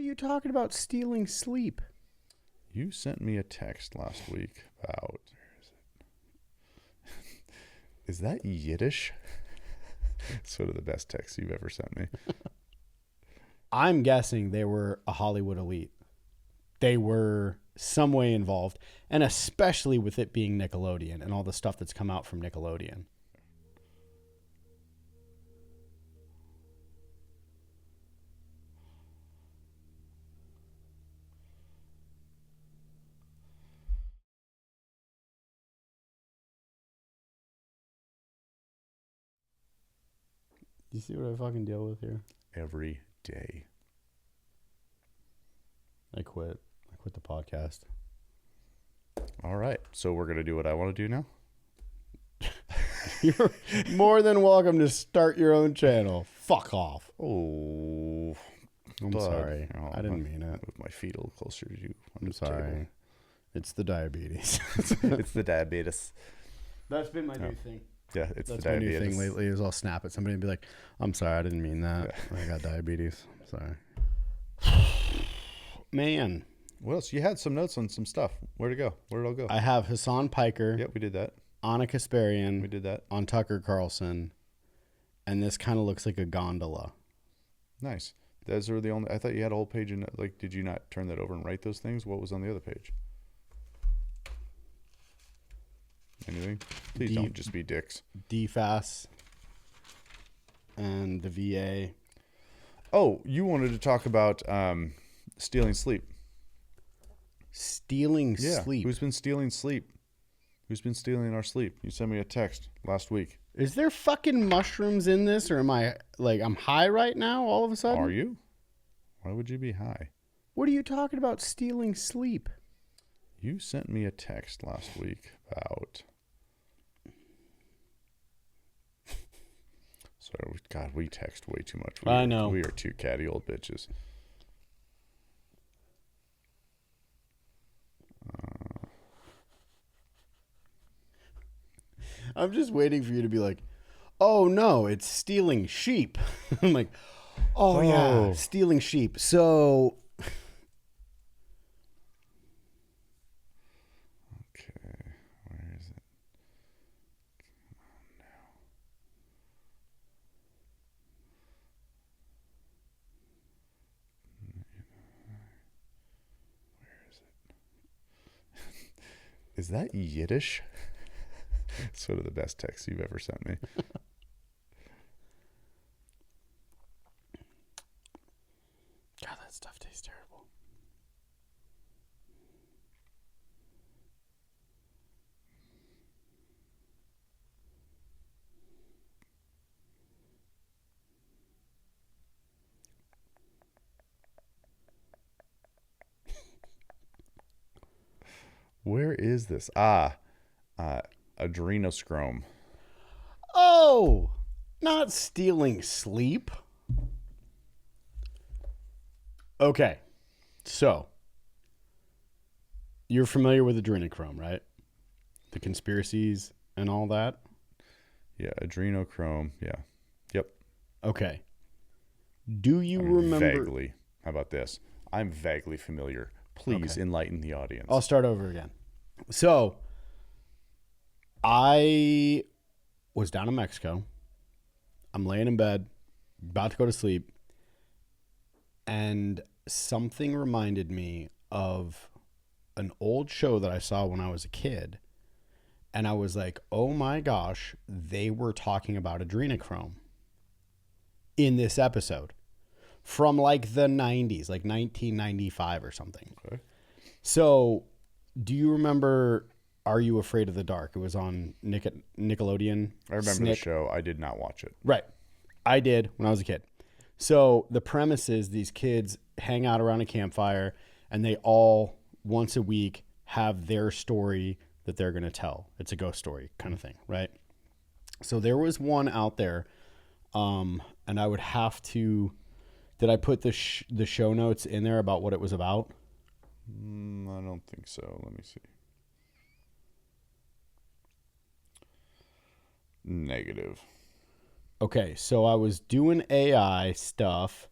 are you talking about stealing sleep? You sent me a text last week about... Is that Yiddish? Sort of the best text you've ever sent me. I'm guessing they were a Hollywood elite. They were some way involved, and especially with it being Nickelodeon and all the stuff that's come out from Nickelodeon. You see what I fucking deal with here? Every day. I quit the podcast. All right. So we're going to do what I want to do now? You're more than welcome to start your own channel. Fuck off. Oh, I'm sorry. I didn't mean it. Move my feet a little closer to you. I'm sorry. It's the diabetes. It's the diabetes. That's been my new thing. Yeah, it's That's the my diabetes. new thing lately is I'll snap at somebody and be like, I'm sorry, I didn't mean that. I got diabetes. Sorry. Man. What else? You had some notes on some stuff. Where'd it go? Where'd it all go? I have Hassan Piker. Yep, we did that. Anna Kasparian. We did that. On Tucker Carlson. And this kind of looks like a gondola. Nice. Those are the only... I thought you had a whole page in... Like, did you not turn that over and write those things? What was on the other page? Anything? Please don't just be dicks. DFAS. And the VA. Oh, you wanted to talk about stealing sleep. Stealing sleep? Who's been stealing sleep? Who's been stealing our sleep? You sent me a text last week. Is there fucking mushrooms in this, or am I, like, I'm high right now all of a sudden? Are you? Why would you be high? What are you talking about stealing sleep? You sent me a text last week about... Sorry, God, we text way too much. I know. We are two catty old bitches. I'm just waiting for you to be like, oh, no, it's stealing sheep. I'm like, oh, yeah, stealing sheep. So... Okay, where is it? Come on now. Where is it? Is that Yiddish? Sort of the best text you've ever sent me. God, that stuff tastes terrible. Where is this? Adrenochrome. Oh, not stealing sleep. Okay, so you're familiar with Adrenochrome, right? The conspiracies and all that? Yeah, adrenochrome. Yeah. Yep. Okay. Do you remember? Vaguely. How about this? I'm vaguely familiar. Please enlighten the audience. I'll start over again. So, I was down in Mexico. I'm laying in bed, about to go to sleep, and something reminded me of an old show that I saw when I was a kid. And I was like, oh my gosh, they were talking about adrenochrome in this episode from like the 90s, like 1995 or something. Okay. So, do you remember Are You Afraid of the Dark? It was on Nickelodeon. I remember the show. I did not watch it. Right. I did when I was a kid. So the premise is these kids hang out around a campfire and they all, once a week, have their story that they're going to tell. It's a ghost story kind of thing, right? So there was one out there, and I would have to... Did I put the show notes in there about what it was about? I don't think so. Let me see. Negative. Okay, so I was doing AI stuff,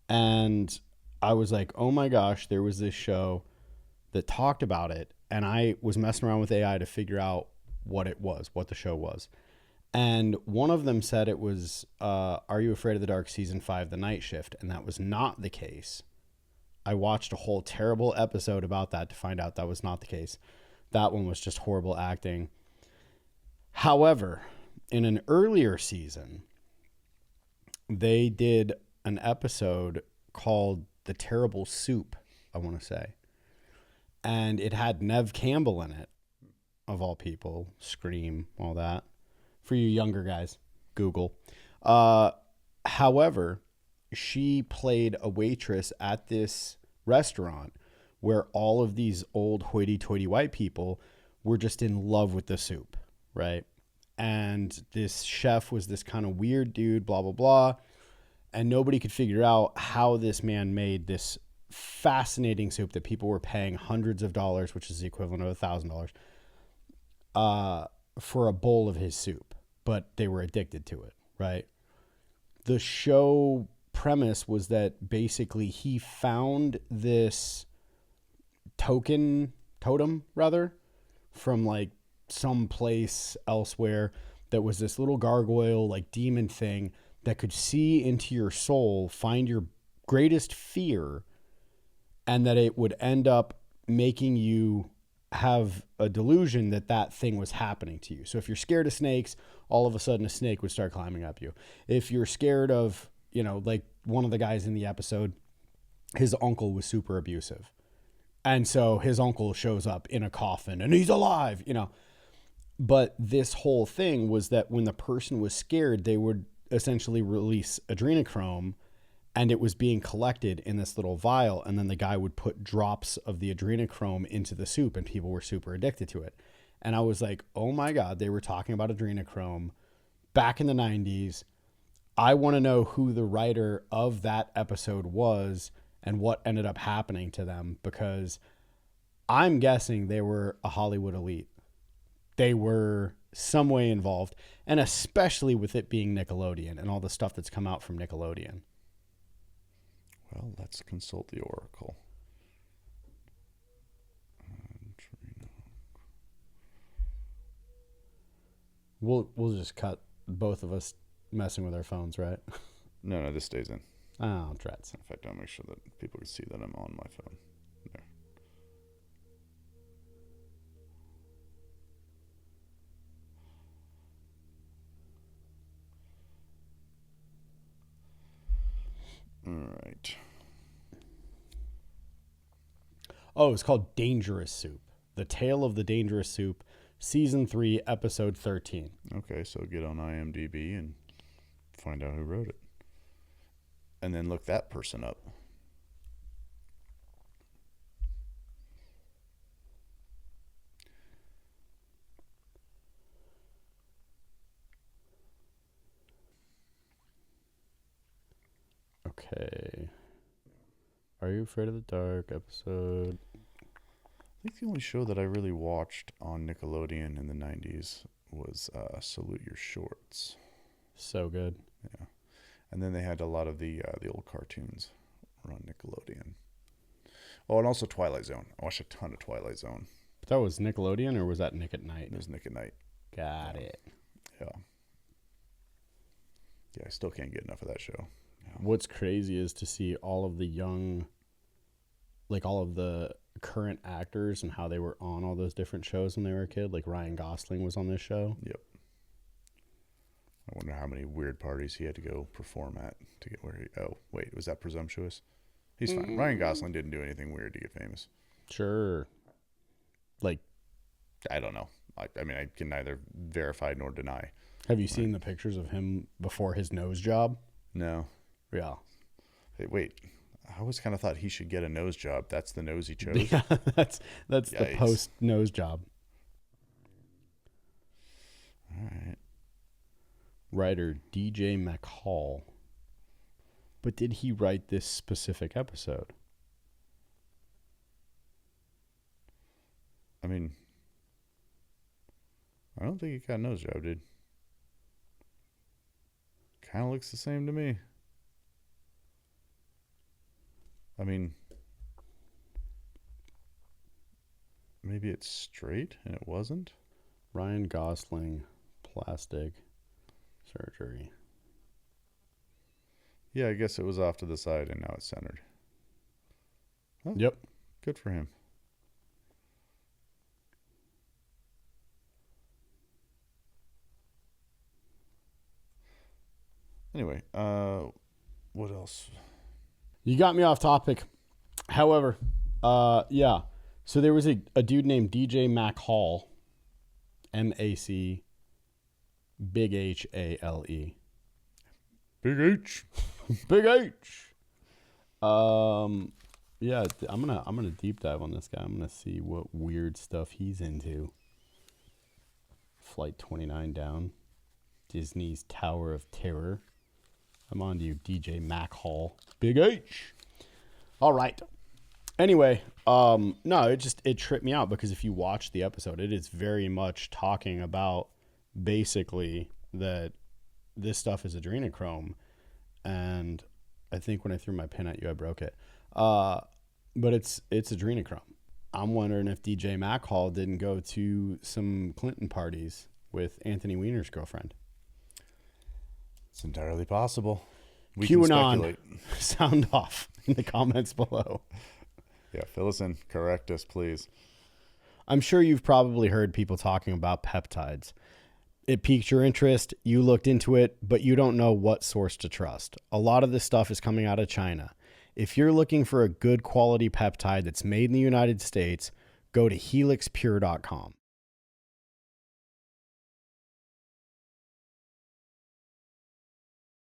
and I was like, oh my gosh, there was this show that talked about it, and I was messing around with AI to figure out what it was, what the show was. And one of them said it was Are You Afraid of the Dark Season 5, The Night Shift, and that was not the case. I watched a whole terrible episode about that to find out that was not the case. That one was just horrible acting. However, in an earlier season, they did an episode called The Terrible Soup, I want to say. And it had Nev Campbell in it, of all people. Scream, all that. For you younger guys, Google. However, she played a waitress at this restaurant where all of these old hoity-toity white people were just in love with the soup, right? And this chef was this kind of weird dude, blah, blah, blah. And nobody could figure out how this man made this fascinating soup that people were paying hundreds of dollars, which is the equivalent of $1,000, for a bowl of his soup. But they were addicted to it, right? The show premise was that basically he found this totem, from like some place elsewhere that was this little gargoyle, like demon thing that could see into your soul, find your greatest fear, and that it would end up making you have a delusion that that thing was happening to you. So if you're scared of snakes, all of a sudden a snake would start climbing up you. If you're scared of, you know, like one of the guys in the episode, his uncle was super abusive. And so his uncle shows up in a coffin and he's alive, you know. But this whole thing was that when the person was scared, they would essentially release adrenochrome, and it was being collected in this little vial. And then the guy would put drops of the adrenochrome into the soup, and people were super addicted to it. And I was like, oh my God, they were talking about adrenochrome back in the 90s. I want to know who the writer of that episode was and what ended up happening to them, because I'm guessing they were a Hollywood elite. They were some way involved, and especially with it being Nickelodeon and all the stuff that's come out from Nickelodeon. Well, let's consult the Oracle. We'll just cut both of us messing with our phones, right? No, this stays in. Oh, dreads. In fact, I'll make sure that people can see that I'm on my phone. There. All right. Oh, it's called Dangerous Soup. The Tale of the Dangerous Soup, Season 3, Episode 13. Okay, so get on IMDb and find out who wrote it. And then look that person up. Okay. Are You Afraid of the Dark? Episode. I think the only show that I really watched on Nickelodeon in the 90s was Salute Your Shorts. So good. Yeah. And then they had a lot of the old cartoons were on Nickelodeon. Oh, and also Twilight Zone. I watched a ton of Twilight Zone. But that was Nickelodeon, or was that Nick at Night? It was Nick at Night. Got it. Yeah. Yeah, I still can't get enough of that show. Yeah. What's crazy is to see all of the young, like all of the current actors and how they were on all those different shows when they were a kid. Like Ryan Gosling was on this show. Yep. I wonder how many weird parties he had to go perform at to get where he... Oh, wait, was that presumptuous? He's fine. Ryan Gosling didn't do anything weird to get famous. Sure. Like, I don't know. I mean, I can neither verify nor deny. have you seen the pictures of him before his nose job? No. Yeah. Hey, wait. I always kind of thought he should get a nose job. That's the nose he chose. Yeah, that's the post nose job. All right. Writer DJ McHall. But did he write this specific episode? I mean, I don't think he got a nose job, dude. Kind of looks the same to me. I mean, maybe it's straight and it wasn't. Ryan Gosling, plastic surgery. Yeah, I guess it was off to the side and now it's centered. Oh, Yep. good for him. Anyway, what else? You got me off topic. However, yeah. So there was a dude named DJ Mac Hall, MAC, big HALE. Big H. Big H. Yeah, I'm gonna deep dive on this guy. I'm gonna see what weird stuff he's into. Flight 29 down. Disney's Tower of Terror. I'm on to you, DJ Mac Hall. Big H. All right. Anyway, no, it tripped me out because if you watch the episode, it is very much talking about basically that this stuff is adrenochrome. And I think when I threw my pin at you, I broke it. But it's adrenochrome. I'm wondering if DJ Mac Hall didn't go to some Clinton parties with Anthony Weiner's girlfriend. It's entirely possible. We QAnon, can speculate. Sound off in the comments below. Yeah, fill us in. Correct us, please. I'm sure you've probably heard people talking about peptides. It piqued your interest. You looked into it, but you don't know what source to trust. A lot of this stuff is coming out of China. If you're looking for a good quality peptide that's made in the United States, go to helixpure.com.